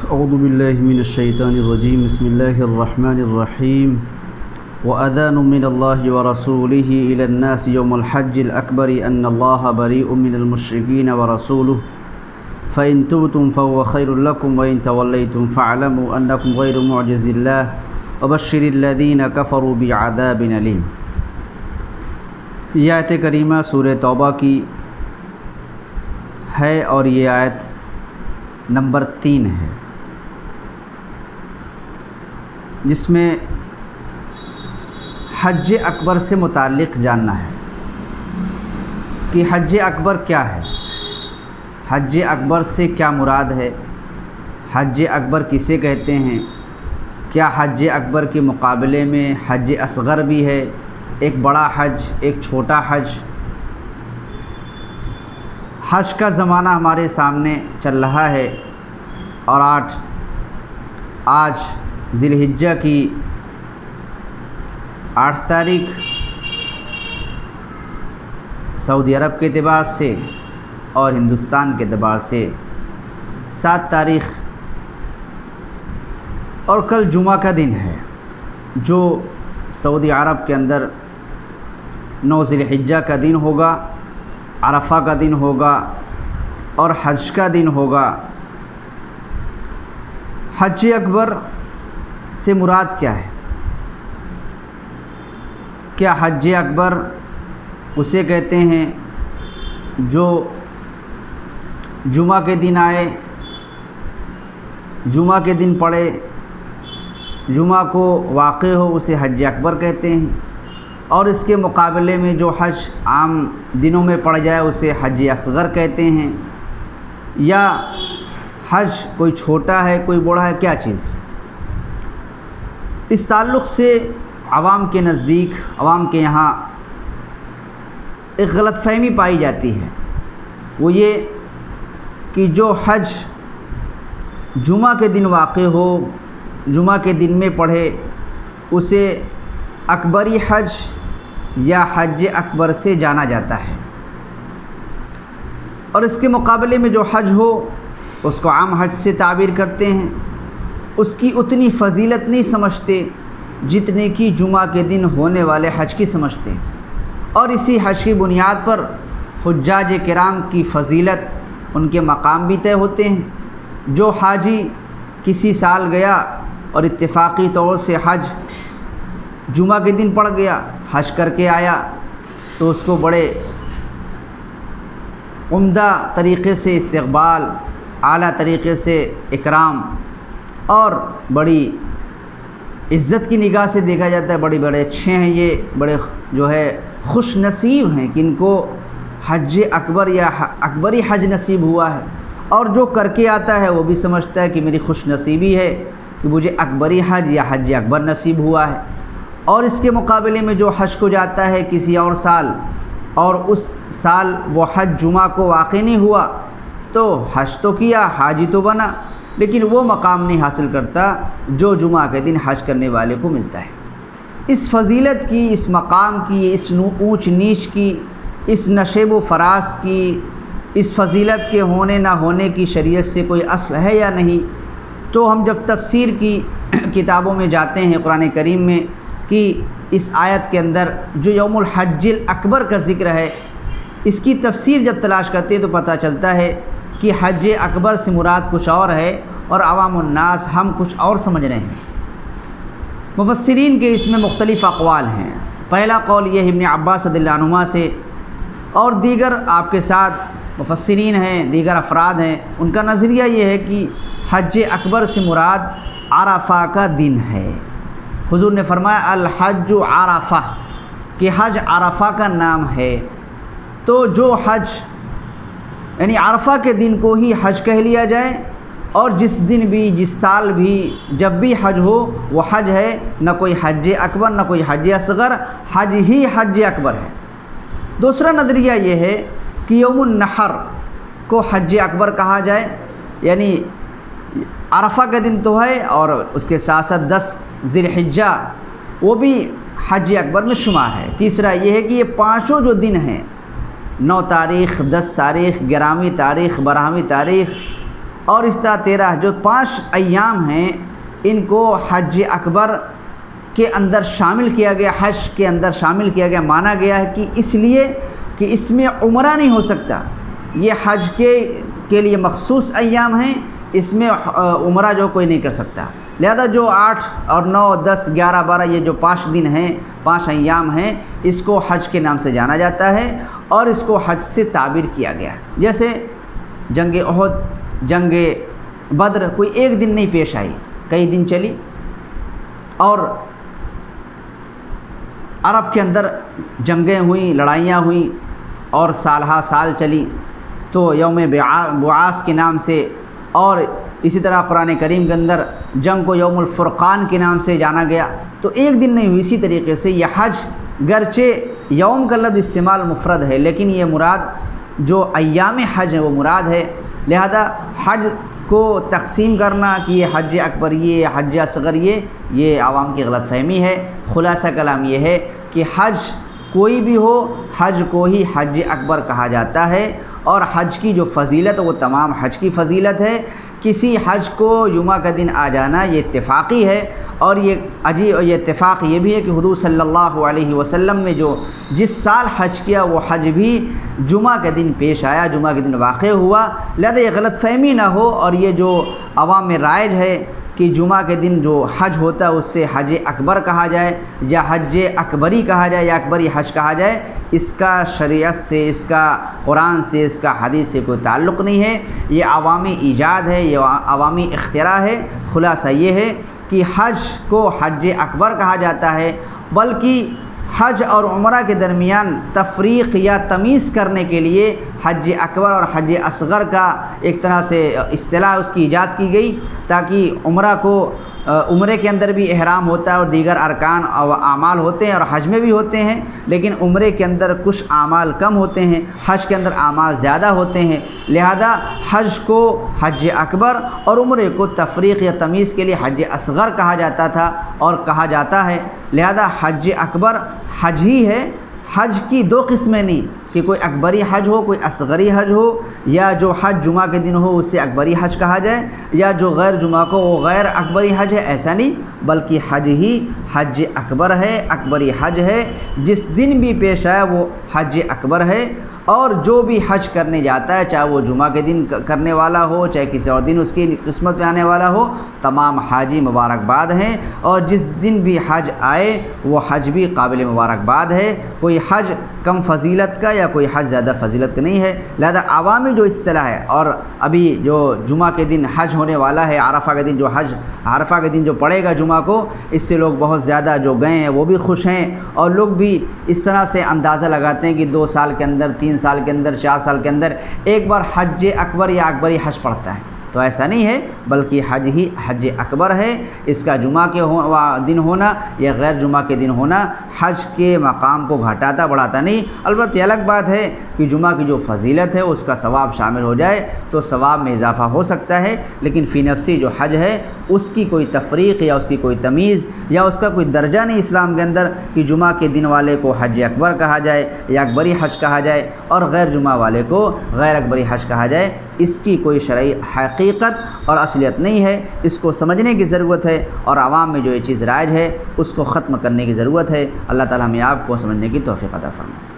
اعوذ باللہ من الشیطان الرجیم بسم اللہ الرحمن الرحیم وَأَذَانٌ مِّنَ اللَّهِ وَرَسُولِهِ إِلَى النَّاسِ يَوْمَ الْحَجِّ الْأَكْبَرِ أَنَّ اللَّهَ بَرِيءٌ مِّنَ الْمُشْرِكِينَ وَرَسُولُهُ فَإِن تُبْتُمْ فَهُوَ خَيْرٌ لَّكُمْ وَإِن تَوَلَّيْتُمْ فَاعْلَمُوا أَنَّكُمْ غَيْرُ مُعْجِزِي اللَّهِ وَبَشِّرِ الَّذِينَ كَفَرُوا بِعَذَابٍ أَلِيمٍ۔ یہ آیت کریمہ سورہ توبہ کی ہے اور یہ آیت نمبر 3 ہے، جس میں حج اکبر سے متعلق جاننا ہے کہ حج اکبر کیا ہے، حج اکبر سے کیا مراد ہے، حج اکبر کسے کہتے ہیں، کیا حج اکبر کے مقابلے میں حج اصغر بھی ہے، ایک بڑا حج ایک چھوٹا حج۔ حج کا زمانہ ہمارے سامنے چل رہا ہے اور آج ذی الحجہ کی 8 تاریخ سعودی عرب کے اعتبار سے اور ہندوستان کے اعتبار سے 7 تاریخ، اور کل جمعہ کا دن ہے جو سعودی عرب کے اندر 9 ذی الحجہ کا دن ہوگا، عرفہ کا دن ہوگا اور حج کا دن ہوگا۔ حج اکبر سے مراد کیا ہے؟ کیا حج اکبر اسے کہتے ہیں جو جمعہ کے دن آئے، جمعہ کے دن پڑے، جمعہ کو واقع ہو، اسے حج اکبر کہتے ہیں، اور اس کے مقابلے میں جو حج عام دنوں میں پڑ جائے اسے حج اصغر کہتے ہیں، یا حج کوئی چھوٹا ہے کوئی بڑا ہے، کیا چیز؟ اس تعلق سے عوام کے نزدیک، عوام کے یہاں ایک غلط فہمی پائی جاتی ہے، وہ یہ کہ جو حج جمعہ کے دن واقع ہو، جمعہ کے دن میں پڑھے، اسے اکبری حج یا حج اکبر سے جانا جاتا ہے، اور اس کے مقابلے میں جو حج ہو اس کو عام حج سے تعبیر کرتے ہیں، اس کی اتنی فضیلت نہیں سمجھتے جتنے کی جمعہ کے دن ہونے والے حج کی سمجھتے ہیں، اور اسی حج کی بنیاد پر حجاج کرام کی فضیلت، ان کے مقام بھی طے ہوتے ہیں۔ جو حاجی کسی سال گیا اور اتفاقی طور سے حج جمعہ کے دن پڑ گیا، حج کر کے آیا، تو اس کو بڑے عمدہ طریقے سے استقبال، اعلیٰ طریقے سے اکرام اور بڑی عزت کی نگاہ سے دیکھا جاتا ہے، بڑے اچھے ہیں، یہ بڑے جو ہے خوش نصیب ہیں کہ ان کو حج اکبر یا اکبری حج نصیب ہوا ہے، اور جو کر کے آتا ہے وہ بھی سمجھتا ہے کہ میری خوش نصیبی ہے کہ مجھے اکبری حج یا حج اکبر نصیب ہوا ہے۔ اور اس کے مقابلے میں جو حج کو جاتا ہے کسی اور سال، اور اس سال وہ حج جمعہ کو واقع نہیں ہوا، تو حج تو کیا، حاجی تو بنا، لیکن وہ مقام نہیں حاصل کرتا جو جمعہ کے دن حج کرنے والے کو ملتا ہے۔ اس فضیلت کی، اس مقام کی، اس اونچ نیچ کی، اس نشیب و فراز کی، اس فضیلت کے ہونے نہ ہونے کی شریعت سے کوئی اصل ہے یا نہیں؟ تو ہم جب تفسیر کی کتابوں میں جاتے ہیں قرآن کریم میں کہ اس آیت کے اندر جو یوم الحج الاکبر کا ذکر ہے، اس کی تفسیر جب تلاش کرتے ہیں تو پتہ چلتا ہے کہ حج اکبر سے مراد کچھ اور ہے اور عوام الناس ہم کچھ اور سمجھ رہے ہیں۔ مفسرین کے اس میں مختلف اقوال ہیں۔ پہلا قول یہ ابن عباس رضی اللہ عنہما سے، اور دیگر آپ کے ساتھ مفسرین ہیں، دیگر افراد ہیں، ان کا نظریہ یہ ہے کہ حج اکبر سے مراد عرفہ کا دن ہے۔ حضور نے فرمایا الحج عرفہ، کہ حج عرفہ کا نام ہے، تو جو حج یعنی عرفہ کے دن کو ہی حج کہہ لیا جائے، اور جس دن بھی، جس سال بھی، جب بھی حج ہو وہ حج ہے، نہ کوئی حج اکبر نہ کوئی حج اصغر، حج ہی حج اکبر ہے۔ دوسرا نظریہ یہ ہے کہ یوم النحر کو حج اکبر کہا جائے، یعنی عرفہ کا دن تو ہے اور اس کے ساتھ ساتھ 10 ذی الحجہ وہ بھی حج اکبر میں شمار ہے۔ تیسرا یہ ہے کہ یہ 5 جو دن ہیں، 9 تاریخ، 10 تاریخ، 11ویں تاریخ، 12ویں تاریخ، اور اس طرح 13 جو 5 ایام ہیں ان کو حج اکبر کے اندر شامل کیا گیا، حج کے اندر شامل کیا گیا، مانا گیا ہے کہ اس لیے کہ اس میں عمرہ نہیں ہو سکتا، یہ حج کے لیے مخصوص ایام ہیں، اس میں عمرہ جو کوئی نہیں کر سکتا، لہذا جو 8 اور 9 10 11 12 یہ جو 5 دن ہیں، 5 ایام ہیں، اس کو حج کے نام سے جانا جاتا ہے اور اس کو حج سے تعبیر کیا گیا ہے۔ جیسے جنگ احد، جنگ بدر کوئی ایک دن نہیں پیش آئی، کئی دن چلی، اور عرب کے اندر جنگیں ہوئیں، لڑائیاں ہوئیں اور سالہا سال چلی، تو یوم بعاث کے نام سے، اور اسی طرح قرآن کریم کے اندر جنگ کو یوم الفرقان کے نام سے جانا گیا، تو ایک دن نہیں ہوئی۔ اسی طریقے سے یہ حج گرچہ یوم کا لفظ استعمال مفرد ہے، لیکن یہ مراد جو ایام حج ہیں وہ مراد ہے، لہذا حج کو تقسیم کرنا کہ یہ حج اکبر یہ حج اصغر یہ عوام کی غلط فہمی ہے۔ خلاصہ کلام یہ ہے کہ حج کوئی بھی ہو، حج کو ہی حج اکبر کہا جاتا ہے، اور حج کی جو فضیلت وہ تمام حج کی فضیلت ہے۔ کسی حج کو جمعہ کا دن آ جانا یہ اتفاقی ہے، اور یہ اتفاق یہ بھی ہے کہ حضور صلی اللہ علیہ وسلم نے جس سال حج کیا وہ حج بھی جمعہ کے دن پیش آیا، جمعہ کے دن واقع ہوا، لہذا یہ غلط فہمی نہ ہو، اور یہ جو عوام میں رائج ہے کہ جمعہ کے دن جو حج ہوتا ہے اس سے حج اکبر کہا جائے یا حج اکبری کہا جائے یا اکبری حج کہا جائے، اس کا شریعت سے، اس کا قرآن سے، اس کا حدیث سے کوئی تعلق نہیں ہے، یہ عوامی ایجاد ہے، یہ عوامی اختراع ہے۔ خلاصہ یہ ہے کہ حج کو حج اکبر کہا جاتا ہے، بلکہ حج اور عمرہ کے درمیان تفریق یا تمیز کرنے کے لیے حج اکبر اور حج اصغر کا ایک طرح سے اصطلاح اس کی ایجاد کی گئی، تاکہ عمرے کے اندر بھی احرام ہوتا ہے اور دیگر ارکان اور اعمال ہوتے ہیں، اور حج میں بھی ہوتے ہیں، لیکن عمرے کے اندر کچھ اعمال کم ہوتے ہیں، حج کے اندر اعمال زیادہ ہوتے ہیں، لہذا حج کو حج اکبر اور عمرے کو تفریق یا تمیز کے لیے حج اصغر کہا جاتا تھا اور کہا جاتا ہے، لہذا حج اکبر حج ہی ہے۔ حج کی 2 قسمیں نہیں کہ کوئی اکبری حج ہو، کوئی اصغری حج ہو، یا جو حج جمعہ کے دن ہو اسے اکبری حج کہا جائے، یا جو غیر جمعہ کو وہ غیر اکبری حج ہے، ایسا نہیں، بلکہ حج ہی حج اکبر ہے، اکبری حج ہے، جس دن بھی پیش آیا وہ حج اکبر ہے۔ اور جو بھی حج کرنے جاتا ہے، چاہے وہ جمعہ کے دن کرنے والا ہو، چاہے کسی اور دن اس کی قسمت میں آنے والا ہو، تمام حاجی مبارکباد ہیں، اور جس دن بھی حج آئے وہ حج بھی قابل مبارکباد ہے، کوئی حج کم فضیلت کا یا کوئی حج زیادہ فضیلت کا نہیں ہے، لہذا عوامی جو اصطلاح ہے، اور ابھی جو جمعہ کے دن حج ہونے والا ہے، عرفہ کے دن عرفہ کے دن جو پڑے گا جمعہ کو، اس سے لوگ بہت زیادہ جو گئے ہیں وہ بھی خوش ہیں، اور لوگ بھی اس طرح سے اندازہ لگاتے ہیں کہ 2 سال کے اندر، 3 سال کے اندر، 4 سال کے اندر ایک بار حج اکبر یا اکبری حج پڑتا ہے، تو ایسا نہیں ہے، بلکہ حج ہی حج اکبر ہے۔ اس کا جمعہ کے دن ہونا یا غیر جمعہ کے دن ہونا حج کے مقام کو گھٹاتا بڑھاتا نہیں۔ البتہ یہ الگ بات ہے کہ جمعہ کی جو فضیلت ہے اس کا ثواب شامل ہو جائے تو ثواب میں اضافہ ہو سکتا ہے، لیکن فی نفسی جو حج ہے اس کی کوئی تفریق یا اس کی کوئی تمیز یا اس کا کوئی درجہ نہیں اسلام کے اندر کہ جمعہ کے دن والے کو حج اکبر کہا جائے یا اکبری حج کہا جائے اور غیر جمعہ والے کو غیر اکبری حج کہا جائے، اس کی کوئی شرعی حقیقت اور اصلیت نہیں ہے۔ اس کو سمجھنے کی ضرورت ہے، اور عوام میں جو یہ چیز رائج ہے اس کو ختم کرنے کی ضرورت ہے۔ اللہ تعالیٰ ہمیں آپ کو سمجھنے کی توفیق عطا فرمائے۔